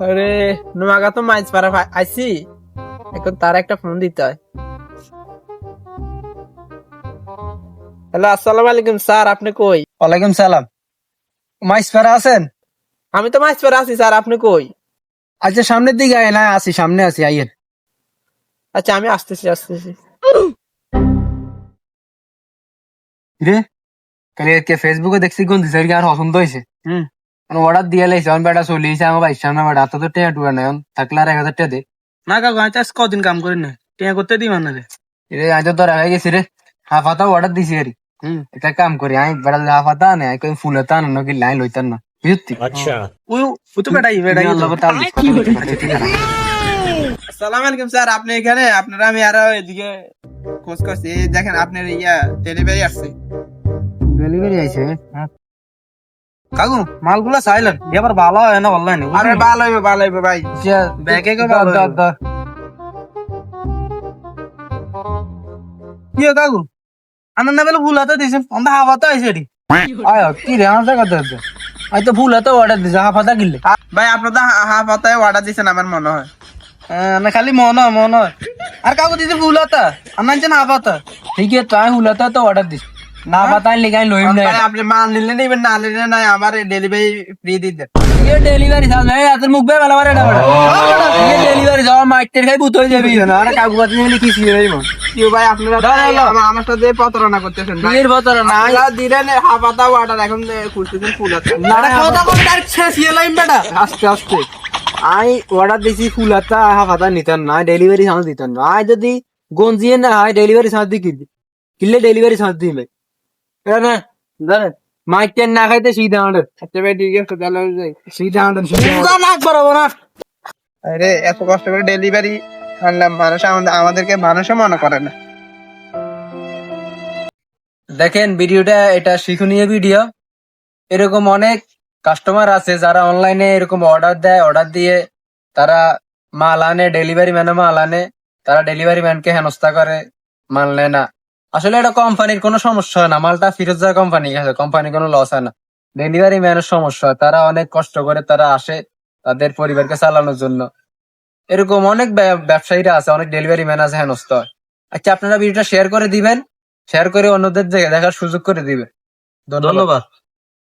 আরে নোয়াগা তো মাছ পাড়া আইছি, এখন তার একটা ফোন দিতে হয়। হ্যালো, আসসালামু আলাইকুম স্যার, আপনি কই? ওয়ালাইকুম সালাম। মাইস পাড়া আছেন? আমি তো মাছ পাড়া আছি স্যার, আপনি কই? আচ্ছা, সামনের দিকে আয় না, আসি সামনে আছি, আইয়ের। আচ্ছা, আমি আসতেছি। রে, কালি কে ফেসবুকে দেখছি কোন দিছে আর পছন্দ হয়েছে। হুম। অর্ডার দিয়ে লাইছে, অন বেটা চলিয়েছে আমার বাইশ সামনে বেটা, হাতে তো টেয়া টুয়া নাই, থাকলে আর 1,000 টাকা দে। না কাকু আমি তো আজ কদিন কাম করি না, টিয়া করতে দিই মানে রে। রে আজ তো তোর হয়ে গেছি রে, হাফাতা অর্ডার দিছি আর হুম। একটা কাম করি, আমি বেটা হাফাতা নে কই ফুলতা না কি লাইন লইতাম না, বুঝতি? ওই ওই তো বেটাই বেটাই তো। আসসালামু আলাইকুম স্যার, আপনি এখানে? আপনারা আমি আরো এদিকে খোঁজ করছি, এই দেখেন আপনার ডেলিভারি আসছে। ডেলিভারি আইছে? কাকু মালগুলা চাইলেন এবার ভালো হয় না অনলাইনে। আরে ভালো হইবে ভাই। ব্যাগে কে ভালো হইবে। কি কাকু আনন্দ না বেলে ভুল হাতে দিয়েছেন, অন্ধা হাওয়াতে আইসে এটি। আয় কি রে, আমার কথা আছে, আমি তো ফুল হাতে অর্ডার দিছি, হাফাতা কিনলে। ভাই আপনার তো হাফ পাতায় অর্ডার দিয়েছেন আমার মনে হয়। না খালি মন হয়। আর কাকু দিদি ভুল হাতা আনছেন হাওয়াতে। ঠিক আছে, তো আমি ফুল হাতে তো অর্ডার দিছি, না পাতা লিখে আমি লইম না। ভাই আপনি মাল নিলে নিবেন, না নিলে নাই, আমার ডেলিভারি ফ্রি দিয়ে দেন। ये डेलीवरी साल में यार मुख पे वाला वाला डबल ये डेलीवरी जाओ माइटर खाई बुत हो जाबी ना अरे कागज नहीं लिखी सी रे मो কেউ ভাই আপনারা তো আমার সাথে প্রতারণা করতেছেন ভাই। नीर बतर ना আপনারা দিলেন হাফ পাতা অর্ডার, এখন খুলতেছেন ফুল হাতা। ना কথা বলে ডাইরেক্ট শেষ ইয়ে লাইন বেটা। আস্তে আস্তে আই অর্ডার দিছি ফুলাতা হাফাতা নিতেন না, ডেলিভারি সাল দিতেন না। আই যদি গঞ্জিয়ে না হয় ডেলিভারি সাল দি কিলে ডেলিভারি সাল দিবে এটা না জানেন, মাইটের না খাইতে সিধা অর্ডার। আচ্ছা ভাই ঠিক আছে, তাহলে আমি যাই। সিধা অর্ডার নাক বরাবর না। আরে এত কষ্ট করে ডেলিভারি আনলাম, মানুষ আমাদেরকে মানুষও মনে করে না। দেখেন ভিডিওটা, এটা শিক্ষণীয় ভিডিও। এরকম অনেক কাস্টমার আছে যারা অনলাইনে এরকম অর্ডার দেয়, অর্ডার দিয়ে তারা মাল আনে, ডেলিভারি ম্যানও মাল আনে, তারা ডেলিভারি ম্যানকে হেনস্থা করে, মাল নেয় না। আসলে এটা কোম্পানির কোনো সমস্যা হয় না, মালটা ফেরত যায় কোম্পানি কাছে, কোম্পানির কোনো লস হয় না, ডেলিভারি ম্যানের সমস্যা হয়। তারা অনেক কষ্ট করে তারা আসে তাদের পরিবারকে চালানোর জন্য। এরকম অনেক ব্যবসায়ীরা আছে, অনেক ডেলিভারি ম্যান আছে হেনস্থা হয়। আচ্ছা, আপনারা ভিডিওটা শেয়ার করে দিবেন, শেয়ার করে অন্যদের দেখার সুযোগ করে দিবেন। ধন্যবাদ।